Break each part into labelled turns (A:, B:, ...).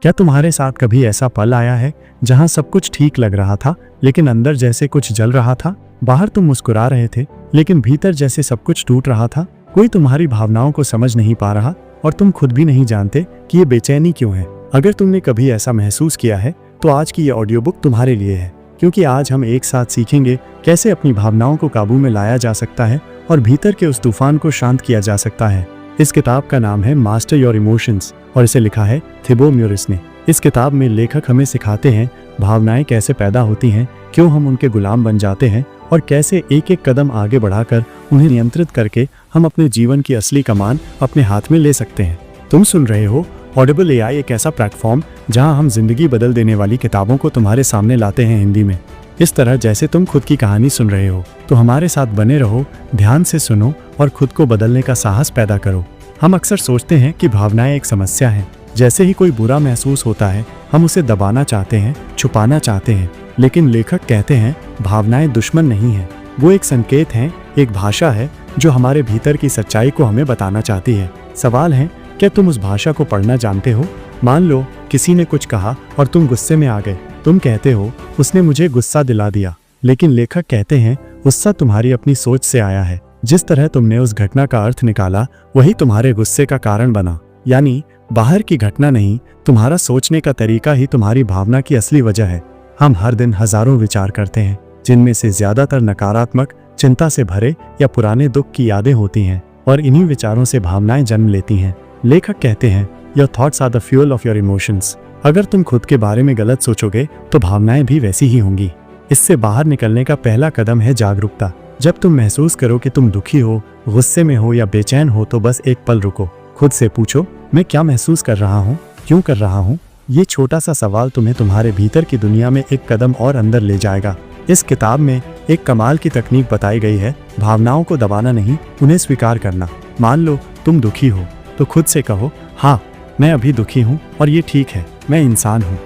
A: क्या तुम्हारे साथ कभी ऐसा पल आया है जहां सब कुछ ठीक लग रहा था लेकिन अंदर जैसे कुछ जल रहा था? बाहर तुम मुस्कुरा रहे थे लेकिन भीतर जैसे सब कुछ टूट रहा था। कोई तुम्हारी भावनाओं को समझ नहीं पा रहा और तुम खुद भी नहीं जानते कि ये बेचैनी क्यों है। अगर तुमने कभी ऐसा महसूस किया है तो आज की ये ऑडियो बुक तुम्हारे लिए है, क्योंकि आज हम एक साथ सीखेंगे कैसे अपनी भावनाओं को काबू में लाया जा सकता है और भीतर के उस तूफान को शांत किया जा सकता है। इस किताब का नाम है मास्टर योर इमोशंस और इसे लिखा है थिबो म्यूरिस ने। इस किताब में लेखक हमें सिखाते हैं भावनाएं कैसे पैदा होती हैं, क्यों हम उनके गुलाम बन जाते हैं और कैसे एक एक कदम आगे बढ़ाकर उन्हें नियंत्रित करके हम अपने जीवन की असली कमान अपने हाथ में ले सकते हैं। तुम सुन रहे हो ऑडिबल एआई, एक ऐसा प्लेटफॉर्म जहां हम जिंदगी बदल देने वाली किताबों को तुम्हारे सामने लाते हैं हिंदी में, इस तरह जैसे तुम खुद की कहानी सुन रहे हो। तो हमारे साथ बने रहो, ध्यान से सुनो और खुद को बदलने का साहस पैदा करो। हम अक्सर सोचते हैं कि भावनाएं एक समस्या हैं। जैसे ही कोई बुरा महसूस होता है हम उसे दबाना चाहते हैं, छुपाना चाहते हैं, लेकिन लेखक कहते हैं भावनाएं दुश्मन नहीं है, वो एक संकेत है, एक भाषा है जो हमारे भीतर की सच्चाई को हमें बताना चाहती है। सवाल है, क्या तुम उस भाषा को पढ़ना जानते हो? मान लो किसी ने कुछ कहा और तुम गुस्से में आ गए। तुम कहते हो उसने मुझे गुस्सा दिला दिया, लेकिन लेखक कहते हैं गुस्सा तुम्हारी अपनी सोच से आया है। जिस तरह तुमने उस घटना का अर्थ निकाला वही तुम्हारे गुस्से का कारण बना। यानी बाहर की घटना नहीं, तुम्हारा सोचने का तरीका ही तुम्हारी भावना की असली वजह है। हम हर दिन हजारों विचार करते हैं, जिनमें से ज्यादातर नकारात्मक, चिंता से भरे या पुराने दुख की यादें होती हैं, और इन्हीं विचारों से भावनाएं जन्म लेती हैं। लेखक कहते हैं your thoughts are the fuel of your emotions. अगर तुम खुद के बारे में गलत सोचोगे तो भावनाएं भी वैसी ही होंगी। इससे बाहर निकलने का पहला कदम है जागरूकता। जब तुम महसूस करो कि तुम दुखी हो, गुस्से में हो या बेचैन हो तो बस एक पल रुको, खुद से पूछो मैं क्या महसूस कर रहा हूँ, क्यों कर रहा हूँ। ये छोटा सा सवाल तुम्हें तुम्हारे भीतर की दुनिया में एक कदम और अंदर ले जाएगा। इस किताब में एक कमाल की तकनीक बताई गई है, भावनाओं को दबाना नहीं, उन्हें स्वीकार करना। मान लो तुम दुखी हो तो खुद से कहो हाँ मैं अभी दुखी हूँ और ये ठीक है, मैं इंसान हूँ।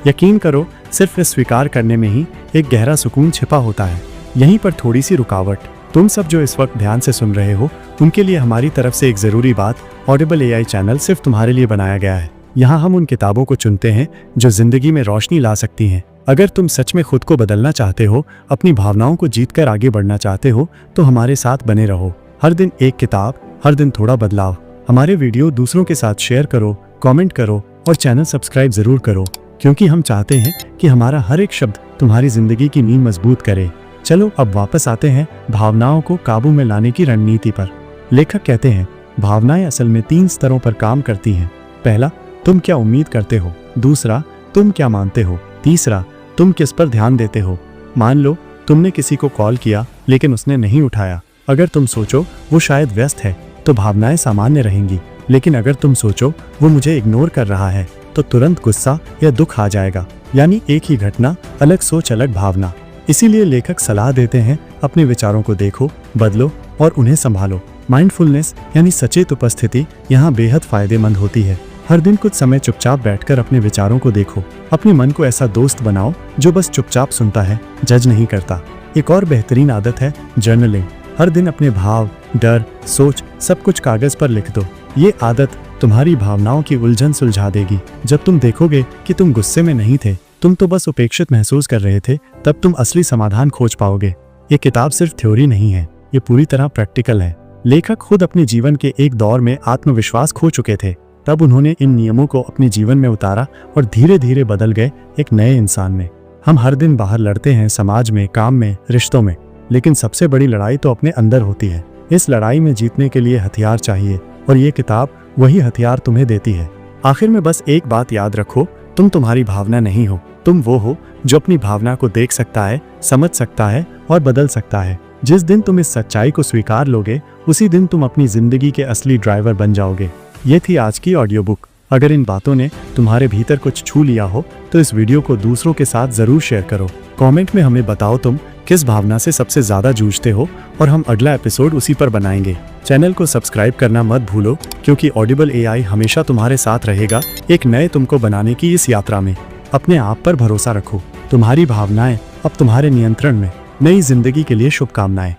A: यकीन करो सिर्फ इस स्वीकार करने में ही एक गहरा सुकून छिपा होता है। यहीं पर थोड़ी सी रुकावट। तुम सब जो इस वक्त ध्यान से सुन रहे हो उनके लिए हमारी तरफ से एक ज़रूरी बात, ऑडिबल एआई चैनल सिर्फ तुम्हारे लिए बनाया गया है। यहाँ हम उन किताबों को चुनते हैं जो जिंदगी में रोशनी ला सकती हैं। अगर तुम सच में खुद को बदलना चाहते हो, अपनी भावनाओं को जीतकर आगे बढ़ना चाहते हो तो हमारे साथ बने रहो। हर दिन एक किताब, हर दिन थोड़ा बदलाव। हमारे वीडियो दूसरों के साथ शेयर करो, कमेंट करो और चैनल सब्सक्राइब जरूर करो, क्योंकि हम चाहते हैं कि हमारा हर एक शब्द तुम्हारी जिंदगी की नींव मजबूत करे। चलो अब वापस आते हैं भावनाओं को काबू में लाने की रणनीति पर। लेखक कहते हैं भावनाएं असल में 3 स्तरों पर काम करती हैं। पहला, तुम क्या उम्मीद करते हो। दूसरा, तुम क्या मानते हो। तीसरा, तुम किस पर ध्यान देते हो। मान लो तुमने किसी को कॉल किया लेकिन उसने नहीं उठाया। अगर तुम सोचो वो शायद व्यस्त है तो भावनाएं सामान्य रहेंगी, लेकिन अगर तुम सोचो वो मुझे इग्नोर कर रहा है तो तुरंत गुस्सा या दुख आ जाएगा। यानी एक ही घटना, अलग सोच, अलग भावना। इसीलिए लेखक सलाह देते हैं अपने विचारों को देखो, बदलो और उन्हें संभालो। माइंडफुलनेस यानी सचेत उपस्थिति यहाँ बेहद फायदेमंद होती है। हर दिन कुछ समय चुपचाप बैठकर अपने विचारों को देखो। अपने मन को ऐसा दोस्त बनाओ जो बस चुपचाप सुनता है, जज नहीं करता। एक और बेहतरीन आदत है जर्नलिंग। हर दिन अपने भाव, डर, सोच सब कुछ कागज पर लिख दो। ये आदत तुम्हारी भावनाओं की उलझन सुलझा देगी। जब तुम देखोगे कि तुम गुस्से में नहीं थे, तुम तो बस उपेक्षित महसूस कर रहे थे, तब तुम असली समाधान खोज पाओगे। ये किताब सिर्फ थ्योरी नहीं है, ये पूरी तरह प्रैक्टिकल है। लेखक खुद अपने जीवन के एक दौर में आत्मविश्वास खो चुके थे, तब उन्होंने इन नियमों को अपने जीवन में उतारा और धीरे धीरे बदल गए एक नए इंसान में। हम हर दिन बाहर लड़ते हैं, समाज में, काम में, रिश्तों में, लेकिन सबसे बड़ी लड़ाई तो अपने अंदर होती है। इस लड़ाई में जीतने के लिए हथियार चाहिए और ये किताब वही हथियार तुम्हें देती है। आखिर में बस एक बात याद रखो, तुम तुम्हारी भावना नहीं हो, तुम वो हो जो अपनी भावना को देख सकता है, समझ सकता है और बदल सकता है। जिस दिन तुम इस सच्चाई को स्वीकार लोगे उसी दिन तुम अपनी जिंदगी के असली ड्राइवर बन जाओगे। ये थी आज की ऑडियो बुक। अगर इन बातों ने तुम्हारे भीतर कुछ छू लिया हो तो इस वीडियो को दूसरों के साथ जरूर शेयर करो। कमेंट में हमें बताओ तुम किस भावना से सबसे ज्यादा जूझते हो और हम अगला एपिसोड उसी पर बनाएंगे। चैनल को सब्सक्राइब करना मत भूलो, क्योंकि ऑडिबल एआई हमेशा तुम्हारे साथ रहेगा एक नए तुमको बनाने की इस यात्रा में। अपने आप पर भरोसा रखो, तुम्हारी भावनाएं अब तुम्हारे नियंत्रण में। नई जिंदगी के लिए शुभकामनाएं।